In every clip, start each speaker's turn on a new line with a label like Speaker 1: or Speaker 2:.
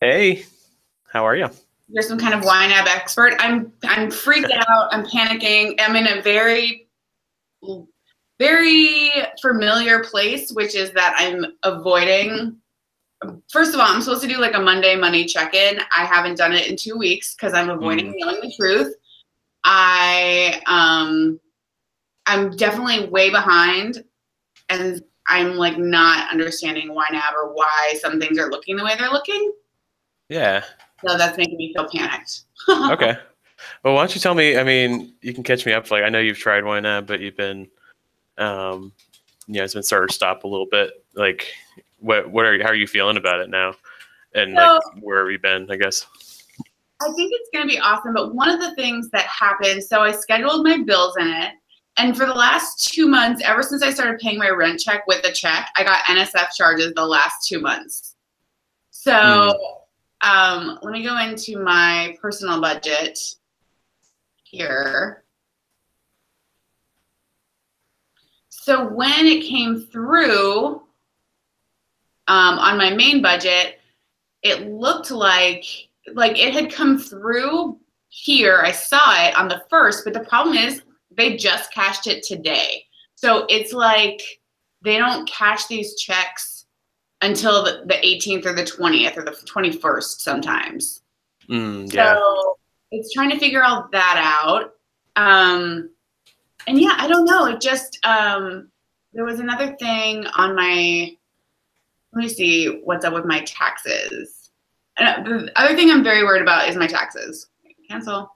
Speaker 1: Hey, how are you?
Speaker 2: You're some kind of YNAB expert. I'm freaked out. I'm panicking. I'm in a very familiar place, which is that I'm avoiding. First of all, I'm supposed to do like a Monday money check-in. I haven't done it in 2 weeks because I'm avoiding knowing the truth. I'm definitely way behind, and I'm like not understanding YNAB or why some things are looking the way they're looking.
Speaker 1: Yeah.
Speaker 2: So that's making me feel panicked.
Speaker 1: Okay. Well, why don't you tell me? I mean, you can catch me up. Like, I know you've tried YNAB, but you've been, um, it's been start or stop a little bit. Like, how are you feeling about it now? And like,
Speaker 2: So
Speaker 1: where have you been? I guess.
Speaker 2: I think it's going to be awesome. But one of the things that happened, so I scheduled my bills in it. And for the last 2 months, ever since I started paying my rent check with a check, I got NSF charges the last 2 months. So let me go into my personal budget here. So when it came through on my main budget, it looked like it had come through here. I saw it on the 1st, but the problem is they just cashed it today. So it's like they don't cash these checks until the 18th or the 20th or the 21st sometimes.
Speaker 1: Yeah.
Speaker 2: So it's trying to figure all that out. And yeah, I don't know. It just, there was another thing on my, let me see what's up with my taxes. And the other thing I'm very worried about is my taxes. Cancel.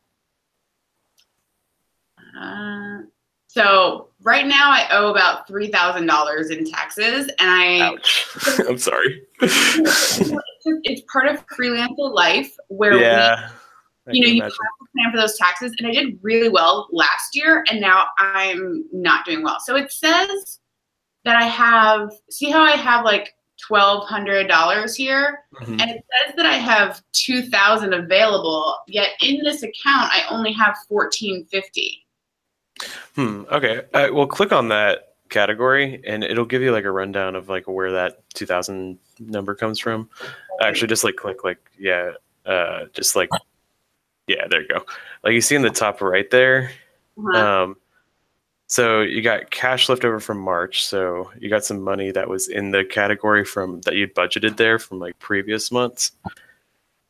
Speaker 2: So right now I owe about $3,000 in taxes, and
Speaker 1: Ouch. I'm sorry.
Speaker 2: It's part of freelancer life where you have to plan for those taxes. And I did really well last year, and now I'm not doing well. So it says that I have, see how I have like $1,200 here, and it says that I have $2,000 available. Yet in this account, I only have $1,450.
Speaker 1: Okay. Well, click on that category, and it'll give you like a rundown of like where that 2,000 number comes from. Actually, just like click there you go. Like you see in the top right there. So you got cash left over from March. So you got some money that was in the category from that you'd budgeted there from like previous months.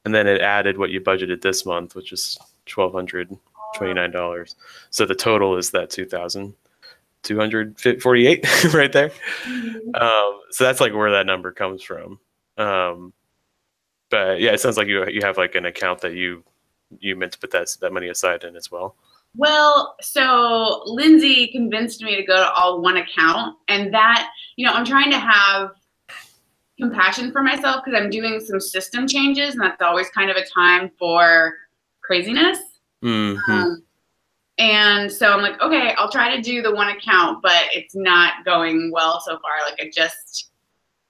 Speaker 1: And then it added what you budgeted this month, which is $1,229. So the total is that 2,248 right there. So that's like where that number comes from. But yeah, it sounds like you have like an account that you meant to put that money aside in as well.
Speaker 2: Well, so Lindsay convinced me to go to all one account, and that, I'm trying to have compassion for myself because I'm doing some system changes, and that's always kind of a time for craziness. And so I'm like, okay, I'll try to do the one account, but it's not going well so far. Like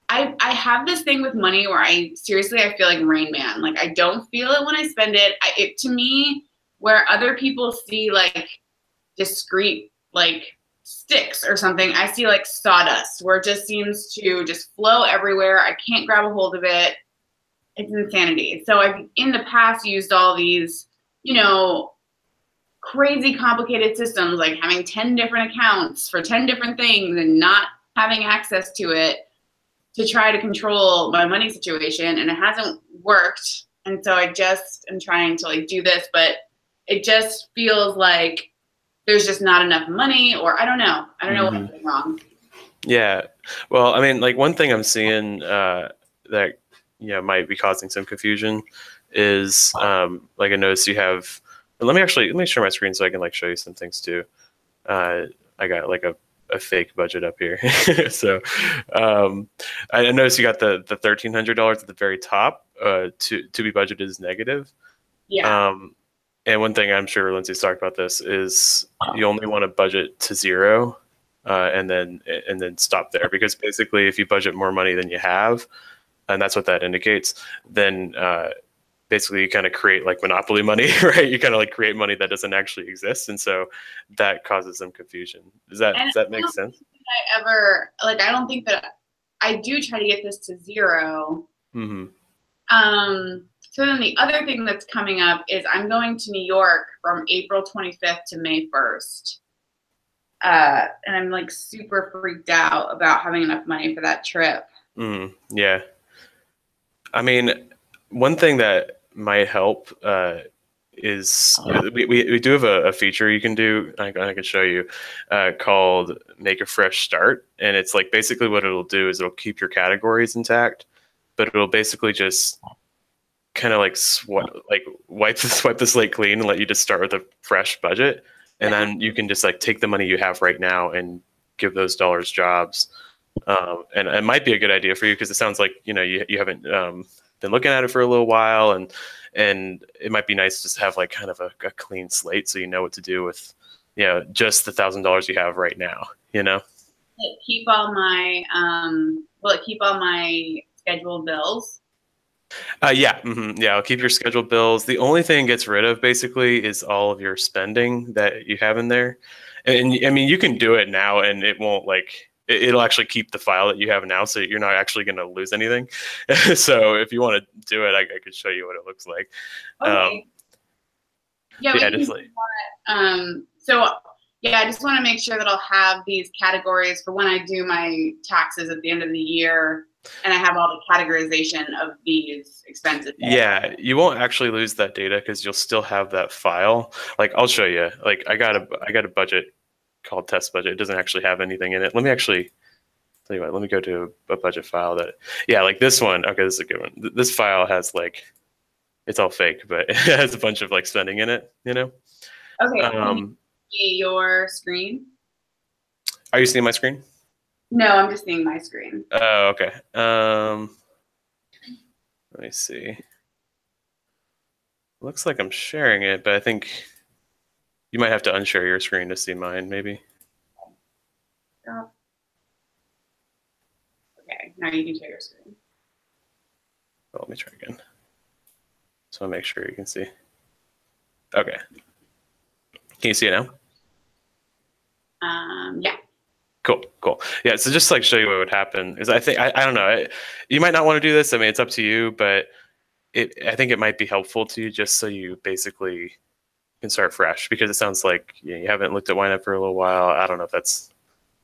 Speaker 2: I have this thing with money where I feel like Rain Man. Like I don't feel it when I spend it. To me, where other people see like discrete like sticks or something, I see like sawdust where it just seems to just flow everywhere. I can't grab a hold of it. It's insanity. So I've in the past used all these, crazy complicated systems, like having 10 different accounts for 10 different things and not having access to it to try to control my money situation. And it hasn't worked. And so I just am trying to like do this, but it just feels like there's just not enough money, or I don't know what's going wrong.
Speaker 1: Yeah. Well, I mean, like one thing I'm seeing that, might be causing some confusion is like I noticed you have, let me share my screen so I can like show you some things too. I got like a fake budget up here. So I noticed you got the $1,300 at the very top to be budgeted is negative.
Speaker 2: Yeah.
Speaker 1: And one thing I'm sure Lindsay's talked about this is you only want to budget to zero and then stop there, because basically if you budget more money than you have, and that's what that indicates, then basically you kind of create like monopoly money, right? You kind of like create money that doesn't actually exist. And so that causes some confusion. Does that make sense?
Speaker 2: I don't think that I do try to get this to zero. So then the other thing that's coming up is I'm going to New York from April 25th to May 1st. And I'm like super freaked out about having enough money for that trip.
Speaker 1: Yeah. I mean, one thing that might help is we do have a feature you can do. I can show you called Make a Fresh Start, and it's like basically what it'll do is it'll keep your categories intact, but it'll basically just kind of like wipe the slate clean and let you just start with a fresh budget, and then you can just like take the money you have right now and give those dollars jobs. And it might be a good idea for you because it sounds like you haven't been looking at it for a little while, and it might be nice just to have like kind of a clean slate so you know what to do with just the $1,000 you have right now.
Speaker 2: Will it keep all my scheduled bills?
Speaker 1: Yeah, I'll keep your scheduled bills. The only thing it gets rid of basically is all of your spending that you have in there. And I mean, you can do it now, and it won't like it'll actually keep the file that you have now, so you're not actually going to lose anything. So if you want to do it, I could show you what it looks like.
Speaker 2: Okay. Yeah, we can do that. So yeah, I just want to make sure that I'll have these categories for when I do my taxes at the end of the year, and I have all the categorization of these expenses.
Speaker 1: Yeah, you won't actually lose that data because you'll still have that file. Like I'll show you. Like I got a budget called test budget. It doesn't actually have anything in it. Let me actually tell you what. Let me go to a budget file like this one. Okay, this is a good one. This file has like, it's all fake, but it has a bunch of like spending in it.
Speaker 2: Okay. Can you see your screen?
Speaker 1: Are you seeing my screen?
Speaker 2: No, I'm just seeing my screen.
Speaker 1: Oh, okay. Let me see. Looks like I'm sharing it, but I think you might have to unshare your screen to see mine, maybe.
Speaker 2: Oh. Okay, now you can share your screen.
Speaker 1: Well, let me try again. So I'll make sure you can see. Okay. Can you see it now?
Speaker 2: Yeah.
Speaker 1: Cool. Yeah, so just like show you what would happen is I think I don't know. You might not want to do this. I mean, it's up to you, but I think it might be helpful to you just so you basically can start fresh, because it sounds like you haven't looked at YNAB for a little while. I don't know if that's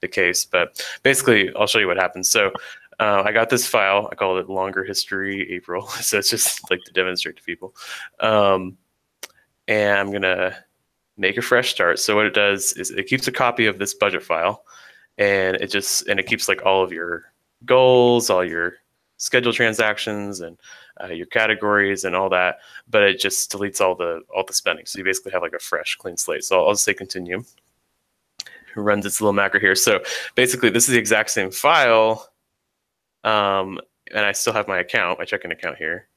Speaker 1: the case, but basically I'll show you what happens. So I got this file. I call it Longer History April. So it's just like to demonstrate to people. And I'm going to make a fresh start. So what it does is it keeps a copy of this budget file, and it keeps like all of your goals, all your scheduled transactions, and your categories and all that, but it just deletes all the spending. So you basically have like a fresh, clean slate. So I'll just say continue. It runs its little macro here. So basically, this is the exact same file, and I still have my account, my checking account here,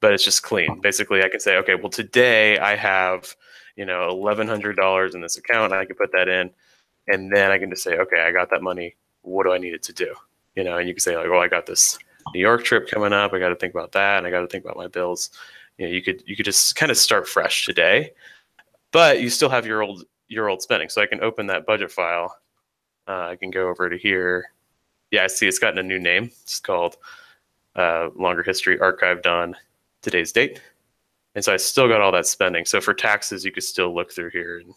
Speaker 1: but it's just clean. Basically, I can say, okay, well today I have $1,100 in this account, and I can put that in, and then I can just say, okay, I got that money. What do I need it to do? And you can say like, well, I got this New York trip coming up. I got to think about that, and I got to think about my bills. You could just kind of start fresh today, but you still have your old spending. So I can open that budget file. I can go over to here. Yeah, I see it's gotten a new name. It's called Longer History, archived on today's date. And so I still got all that spending. So for taxes, you could still look through here and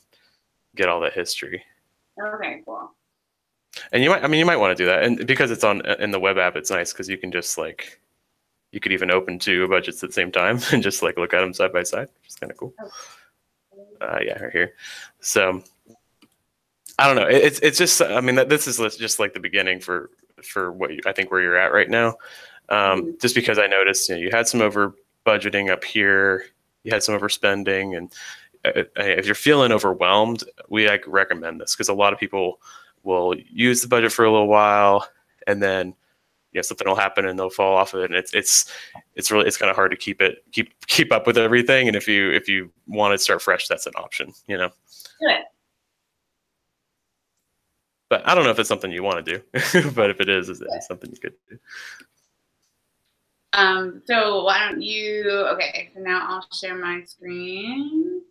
Speaker 1: get all that history.
Speaker 2: Okay, cool.
Speaker 1: And you might want to do that. And because it's in the web app, it's nice because you can just like, you could even open two budgets at the same time and just like look at them side by side, which is kind of cool. Yeah, right here. So I don't know. It's just, I mean, this is just like the beginning for what I think where you're at right now. Just because I noticed, you had some over budgeting up here, you had some overspending, and if you're feeling overwhelmed, we recommend this because a lot of people will use the budget for a little while, and then something will happen and they'll fall off of it, and it's kind of hard to keep up with everything. And if you want to start fresh, that's an option.
Speaker 2: Good.
Speaker 1: But I don't know if it's something you want to do, but if it is, it's something you could do.
Speaker 2: So why don't you? Okay, so now I'll share my screen.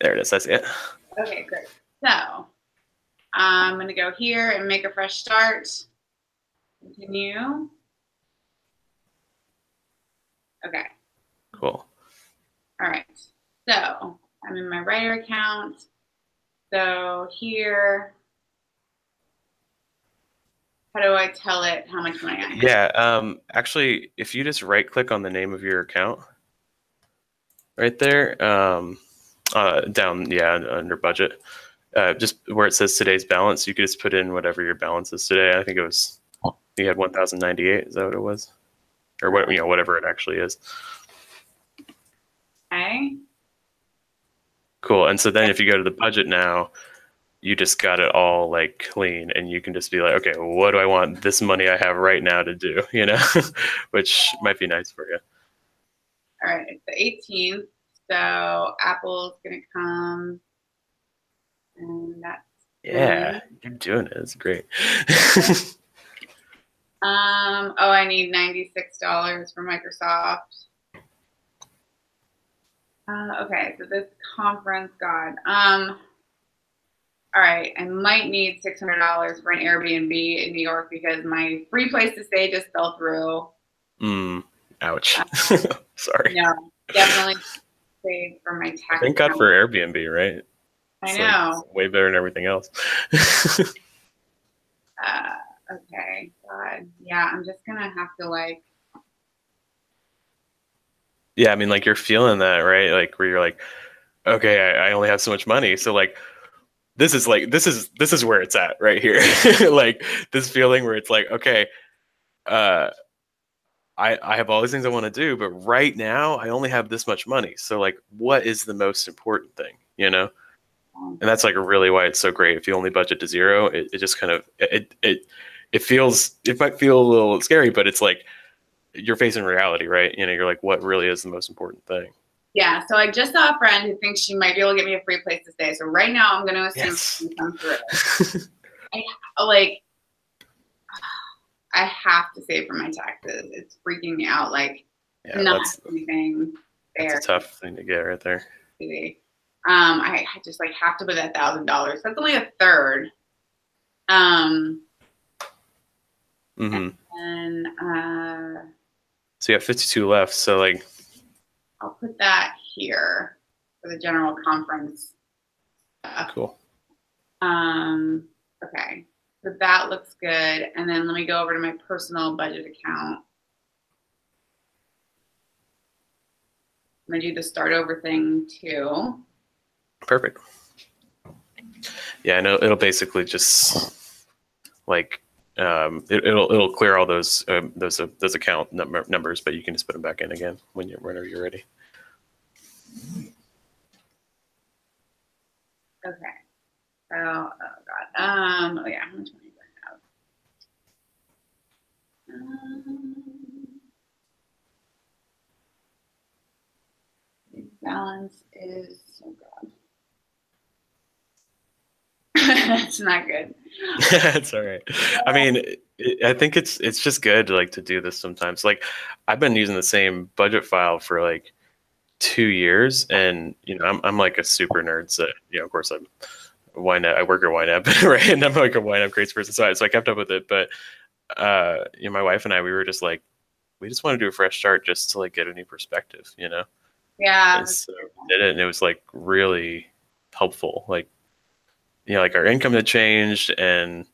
Speaker 1: There it is. I see it.
Speaker 2: Okay, great. So I'm going to go here and make a fresh start. Continue. Okay.
Speaker 1: Cool.
Speaker 2: All right. So I'm in my writer account. So here, how do I tell it how much money I have?
Speaker 1: Yeah. Actually, if you just right click on the name of your account right there, down, yeah, under budget, just where it says today's balance, you could just put in whatever your balance is today. I think it was, you had 1,098. Is that what it was? Or what, whatever it actually is.
Speaker 2: Okay.
Speaker 1: Cool. And so then if you go to the budget now, you just got it all like clean, and you can just be like, okay, well, what do I want this money I have right now to do? Which might be nice for you.
Speaker 2: All right, it's the 18th, so Apple's gonna come, and that's
Speaker 1: Yeah, you're doing it. It's great.
Speaker 2: Oh, I need $96 for Microsoft. Okay, so this conference, God. All right, I might need $600 for an Airbnb in New York because my free place to stay just fell through.
Speaker 1: Ouch. Sorry.
Speaker 2: No, definitely saved for my tax.
Speaker 1: Thank God for Airbnb, right?
Speaker 2: I know.
Speaker 1: Like, way better than everything else.
Speaker 2: Okay, God. Yeah, I'm just gonna have to like.
Speaker 1: Yeah, I mean, like, you're feeling that, right? Like, where you're like, okay, I only have so much money, so like, this is where it's at right here. Like, this feeling where it's like, okay, I have all these things I want to do, but right now I only have this much money. So like, what is the most important thing, And that's like really why it's so great. If you only budget to zero, it just kind of, it might feel a little scary, but it's like you're facing reality, right? You're like, what really is the most important thing?
Speaker 2: Yeah. So I just saw a friend who thinks she might be able to get me a free place to stay. So right now I'm going to assume she comes through. I have to save for my taxes. It's freaking me out. Like,
Speaker 1: yeah,
Speaker 2: not anything there.
Speaker 1: That's a tough thing to get right there.
Speaker 2: I just like have to put that $1,000. That's only a third. And
Speaker 1: so you have 52 left. So like,
Speaker 2: I'll put that here for the general conference stuff.
Speaker 1: Cool.
Speaker 2: Okay. So that looks good. And then let me go over to my personal budget account. I'm going to do the start over thing too.
Speaker 1: Perfect. Yeah, I know it'll basically just like it'll clear all those account numbers, but you can just put them back in again whenever you're ready.
Speaker 2: Okay. So, oh God. Oh yeah. How much money do I have? Balance is, oh God. It's not good.
Speaker 1: It's all right. I mean, I think it's just good like to do this sometimes. Like, I've been using the same budget file for like 2 years, and I'm like a super nerd. So of course I'm YNAB. I work at YNAB, right? And I'm like a YNAB grades person, so I kept up with it. But my wife and I, we were just like, we just want to do a fresh start just to like get a new perspective,
Speaker 2: Yeah.
Speaker 1: And so we did it, and it was like really helpful. Like, like our income had changed, and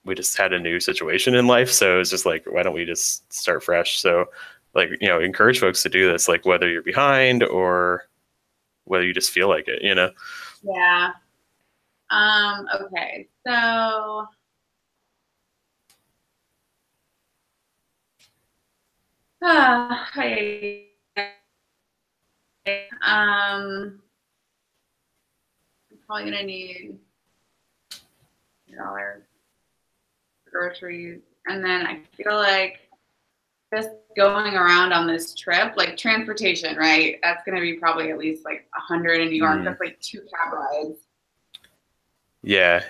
Speaker 1: we just had a new situation in life. So it's just like, why don't we just start fresh? So like, encourage folks to do this, like whether you're behind or whether you just feel like it,
Speaker 2: Yeah. Okay. So I'm probably gonna need $100 for groceries, and then I feel like just going around on this trip, like transportation, right? That's gonna be probably at least like 100 in New York. That's like 2 cab rides.
Speaker 1: Yeah.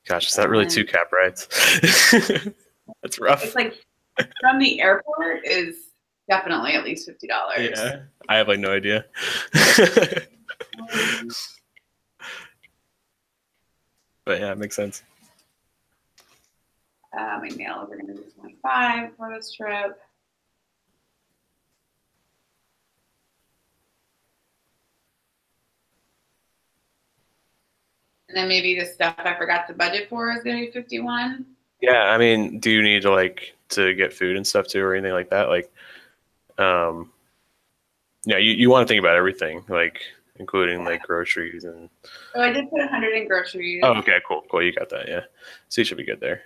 Speaker 1: Gosh, is that really 2 cab rides? That's rough.
Speaker 2: It's like from the airport is definitely at least $50.
Speaker 1: Yeah, I have like no idea. But yeah, it makes sense.
Speaker 2: My nails are going to be 25 for this trip. And then maybe the stuff I forgot to budget for is going to be 51.
Speaker 1: Yeah, I mean, do you need to like to get food and stuff too, or anything like that? Like, yeah, you want to think about everything, like including like groceries and.
Speaker 2: Oh, I did put 100 in groceries.
Speaker 1: Oh, okay, cool. You got that, yeah. So you should be good there.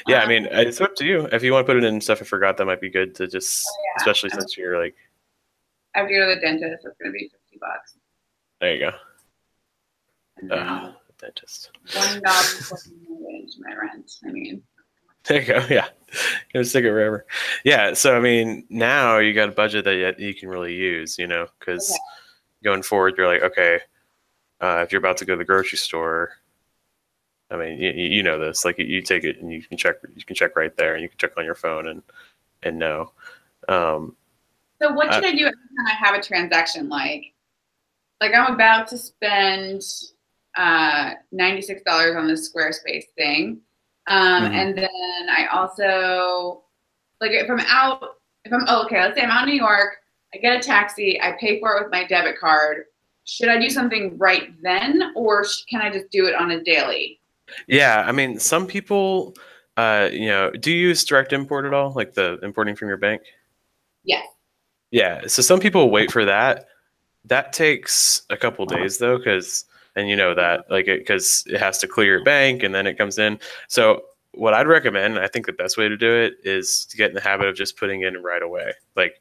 Speaker 1: Yeah, I mean, it's up to you. If you want to put it in stuff I forgot, that might be good to just, especially since you're like.
Speaker 2: I have to go to the dentist. It's going to be $50.
Speaker 1: There you
Speaker 2: go.
Speaker 1: Dentist.
Speaker 2: $1 my rent. I mean.
Speaker 1: There you go. Yeah, gonna stick it wherever. Yeah. So I mean, now you got a budget that you can really use, you know, because going forward, you're like, okay, if you're about to go to the grocery store, I mean, you know this, like you take it and you can check right there, and you can check on your phone and know.
Speaker 2: So what should I do every time I have a transaction? Like I'm about to spend $96 on this Squarespace thing. And then I also, like let's say I'm out in New York, I get a taxi, I pay for it with my debit card. Should I do something right then, or can I just do it on a daily?
Speaker 1: Yeah, I mean, some people, you know, do you use direct import at all, like the importing from your bank?
Speaker 2: Yes.
Speaker 1: Yeah, so some people wait for that. That takes a couple days though, and you know that, like, because it has to clear your bank and then it comes in. So what I'd recommend, I think the best way to do it is to get in the habit of just putting in right away. Like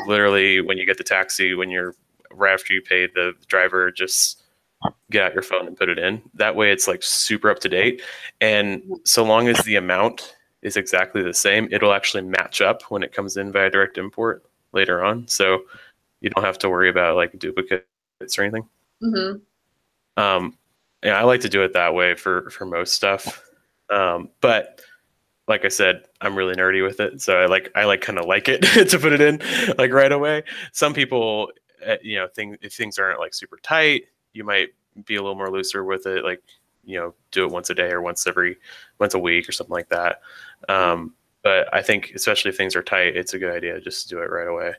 Speaker 1: literally when you get the taxi, right after you pay the driver, just get out your phone and put it in. That way it's like super up to date. And so long as the amount is exactly the same, it'll actually match up when it comes in via direct import later on. So you don't have to worry about like duplicates or anything. Yeah, I like to do it that way for most stuff. But like I said, I'm really nerdy with it, so I kind of like it to put it in like right away. Some people, you know, if things aren't like super tight, you might be a little more looser with it, like, you know, do it once a day or once a week or something like that. But I think especially if things are tight, it's a good idea just to do it right away.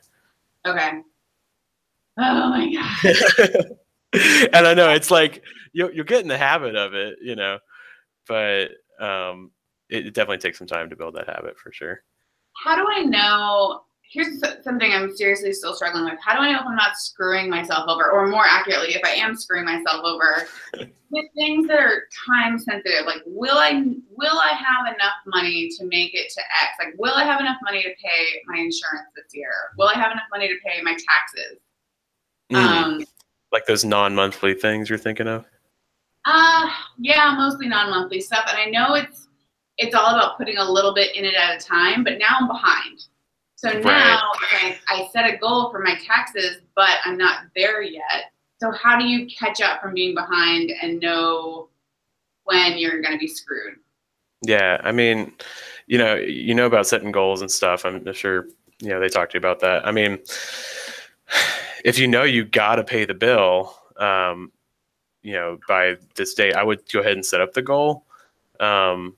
Speaker 2: Okay. Oh my God.
Speaker 1: And I know it's like you'll get in the habit of it, you know, but it definitely takes some time to build that habit for sure.
Speaker 2: How do I know? Here's something I'm seriously still struggling with. How do I know if I'm not screwing myself over, or more accurately, if I am screwing myself over with things that are time sensitive? Like, will I have enough money to make it to X? Like, will I have enough money to pay my insurance this year? Will I have enough money to pay my taxes?
Speaker 1: Like those non-monthly things you're thinking of?
Speaker 2: Yeah, mostly non-monthly stuff. And I know it's all about putting a little bit in it at a time, but now I'm behind. So now I set a goal for my taxes, but I'm not there yet. So how do you catch up from being behind and know when you're going to be screwed?
Speaker 1: Yeah, I mean, you know about setting goals and stuff. I'm sure, you know, they talk to you about that. I mean, if you know you got to pay the bill, you know, by this date, I would go ahead and set up the goal. And,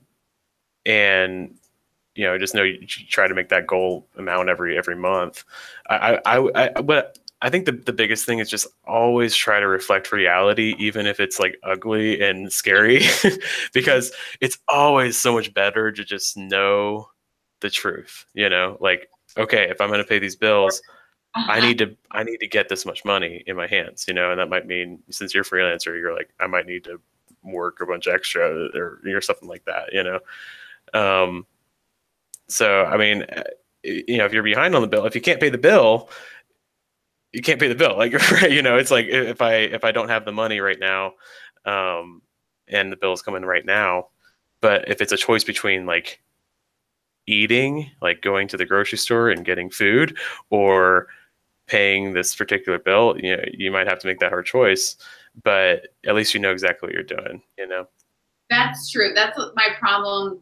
Speaker 1: you know, just know you try to make that goal amount every month. But I think the biggest thing is just always try to reflect reality, even if it's like ugly and scary, because it's always so much better to just know the truth, you know, like, okay, if I'm going to pay these bills, I need to get this much money in my hands, you know, and that might mean, since you're a freelancer, you're like, I might need to work a bunch extra or something like that, you know? So, I mean, you know, if you're behind on the bill, if you can't pay the bill, you can't pay the bill. Like, you know, it's like, if I don't have the money right now, and the bill's coming right now, but if it's a choice between like eating, like going to the grocery store and getting food, or paying this particular bill, you know, you might have to make that hard choice, but at least you know exactly what you're doing, you know?
Speaker 2: That's true. That's my problem.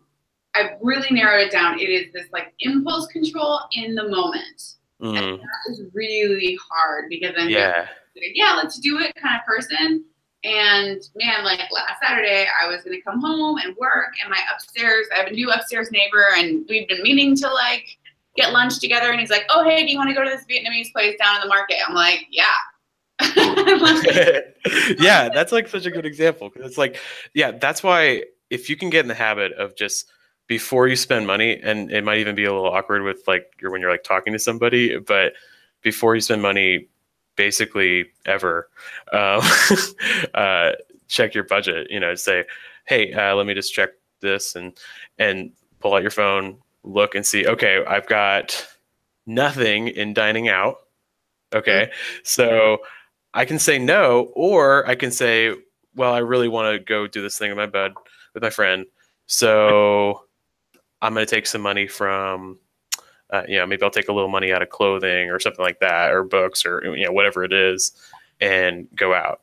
Speaker 2: I've really narrowed it down. It is this like impulse control in the moment. And
Speaker 1: Mm.
Speaker 2: that is really hard because I'm very,
Speaker 1: Yeah.
Speaker 2: yeah, let's do it kind of person. And man, like last Saturday, I was gonna come home and work, and my upstairs, I have a new upstairs neighbor, and we've been meaning to like get lunch together. And he's like, "Oh, hey, do you want to go to this Vietnamese place down in the market?" I'm like, "Yeah."
Speaker 1: Yeah, that's like such a good example because it's like, yeah, that's why if you can get in the habit of just before you spend money, and it might even be a little awkward with like when you're like talking to somebody, but before you spend money, basically ever, um, uh, check your budget. You know, say, hey, let me just check this, and pull out your phone, look and see. Okay, I've got nothing in dining out. Okay, so I can say no, or I can say, well, I really want to go do this thing in my bed with my friend. So I'm going to take some money from, maybe I'll take a little money out of clothing or something like that, or books, or, whatever it is, and go out.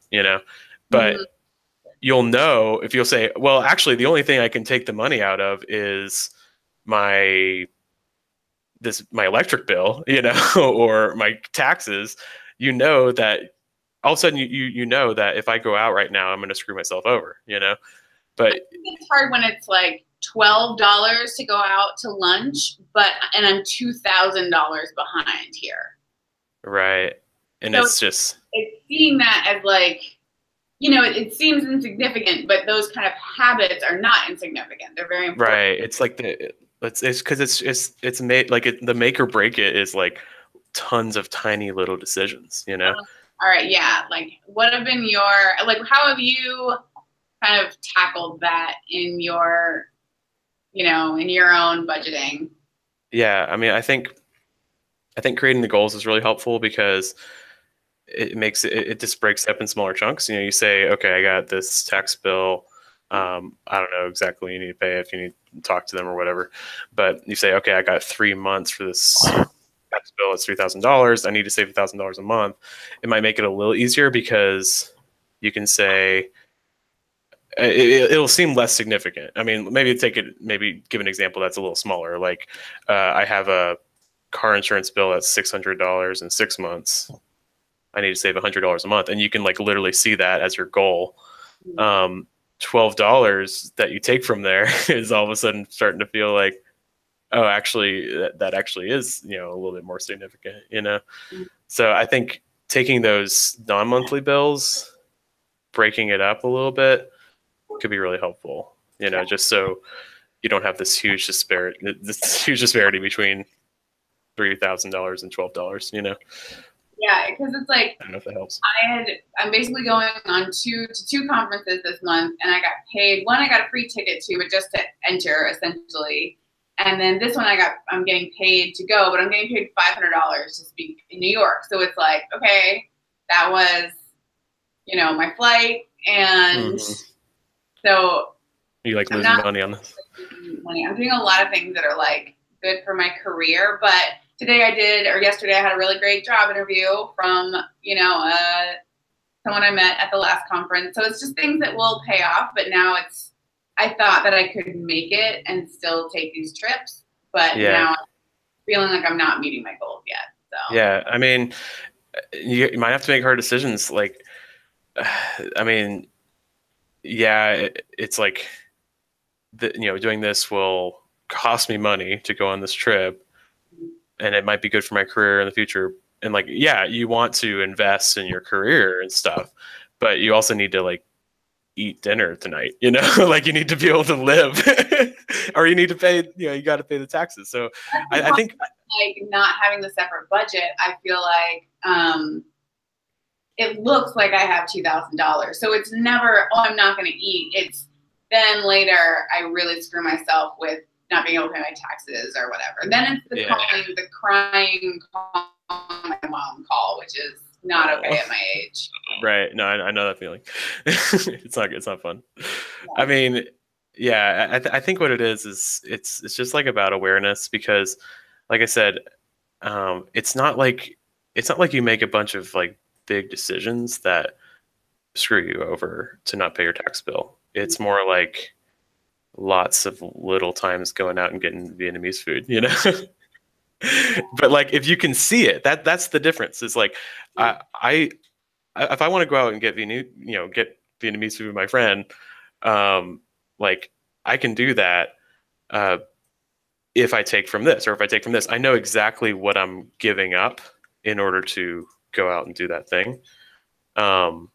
Speaker 1: But
Speaker 2: Mhm.
Speaker 1: you'll know if you'll say, well, actually, the only thing I can take the money out of is my my electric bill, or my taxes. That all of a sudden you know that if I go out right now, I'm going to screw myself over. But
Speaker 2: I think it's hard when it's like $12 to go out to lunch, and I'm $2,000 behind here.
Speaker 1: right, and
Speaker 2: So
Speaker 1: it's just
Speaker 2: it's seeing that as like, it seems insignificant, but those kind of habits are not insignificant. They're very important.
Speaker 1: right. It's like it's because it's made like the make or break it is like tons of tiny little decisions.
Speaker 2: All right, yeah. Like, what have been how have you kind of tackled that in in your own budgeting?
Speaker 1: Yeah, I mean, I think creating the goals is really helpful because it just breaks up in smaller chunks. You say, okay, I got this tax bill. I don't know exactly what you need to pay if you need to talk to them or whatever, but you say, okay, I got 3 months for this tax bill. It's $3,000. I need to save $1,000 a month. It might make it a little easier because you can say it'll seem less significant. I mean, maybe give an example that's a little smaller. Like I have a car insurance bill that's $600 in 6 months. I need to save $100 a month, and you can like literally see that as your goal. um, $12 that you take from there is all of a sudden starting to feel like, oh, actually, that actually is, a little bit more significant. So I think taking those non-monthly bills, breaking it up a little bit could be really helpful, just so you don't have this huge disparity between $3,000 and $12.
Speaker 2: Yeah, because it's like
Speaker 1: I don't know if that helps.
Speaker 2: I'm basically going on two conferences this month, and I got paid. One I got a free ticket to, but just to enter essentially. And then this one I'm getting paid to go, but I'm getting paid $500 to speak in New York. So it's like, okay, that was, my flight, and so
Speaker 1: You like
Speaker 2: I'm
Speaker 1: losing
Speaker 2: not
Speaker 1: money on this?
Speaker 2: money. I'm doing a lot of things that are like good for my career, but yesterday I had a really great job interview from, someone I met at the last conference. So it's just things that will pay off, but now I thought that I could make it and still take these trips, but
Speaker 1: Yeah.
Speaker 2: now I'm feeling like I'm not meeting my goals yet. So
Speaker 1: Yeah. I mean, you might have to make hard decisions. Like, I mean, yeah, it's like, doing this will cost me money to go on this trip, and it might be good for my career in the future. And like, yeah, you want to invest in your career and stuff, but you also need to like eat dinner tonight, like you need to be able to live, or you need to pay, you got to pay the taxes. So I think
Speaker 2: like not having the separate budget, I feel like, it looks like I have $2,000. So it's never, oh, I'm not going to eat. It's then later I really screw myself with not being able to pay my taxes or whatever. Then it's the crying call, my mom call, which is not okay at my age.
Speaker 1: Right. No, I know that feeling. It's not fun. Yeah. I mean, yeah, I think what it is it's just like about awareness because, like I said, it's not like you make a bunch of like big decisions that screw you over to not pay your tax bill. It's more like lots of little times going out and getting Vietnamese food. But like, if you can see it, that's the difference. Is like, I if I want to go out and get get Vietnamese food with my friend, um, like I can do that uh, if I take from this or if I take from this. I know exactly what I'm giving up in order to go out and do that thing. Um,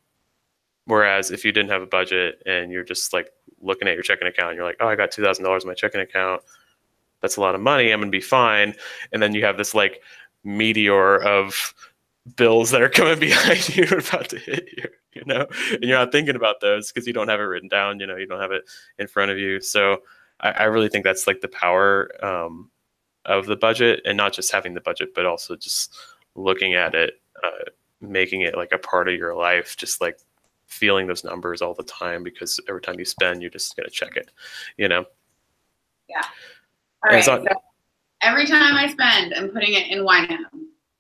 Speaker 1: Whereas if you didn't have a budget and you're just like looking at your checking account, and you're like, oh, I got $2,000 in my checking account. That's a lot of money. I'm gonna be fine. And then you have this like meteor of bills that are coming behind you about to hit you, and you're not thinking about those because you don't have it written down, you don't have it in front of you. So I really think that's like the power of the budget, and not just having the budget, but also just looking at it, making it like a part of your life, just like feeling those numbers all the time, because every time you spend, you're just going to check it,
Speaker 2: Yeah. All right. So every time I spend, I'm putting it in YNAB.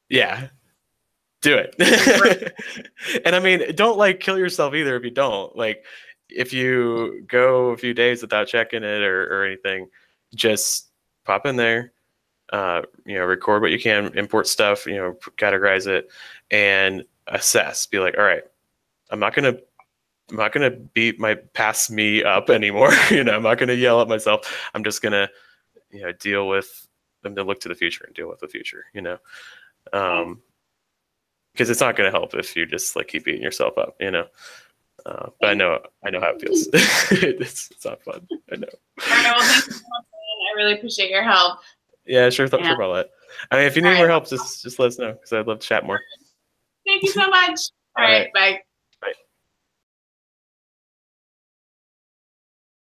Speaker 1: Yeah. Do it. And I mean, don't like kill yourself either if you don't. Like, if you go a few days without checking it or anything, just pop in there, record what you can, import stuff, categorize it, and assess. Be like, all right, I'm not gonna beat my past me up anymore. I'm not gonna yell at myself. I'm just gonna, deal with them, to look to the future and deal with the future. Because it's not gonna help if you just like keep beating yourself up. But I know how it feels. It's not fun. I know.
Speaker 2: All right, well, thank you so much, man. I really appreciate your help.
Speaker 1: Yeah, sure about that. I mean, if you need more help, just let us know, because I'd love to chat more.
Speaker 2: Thank you so much. All right, bye.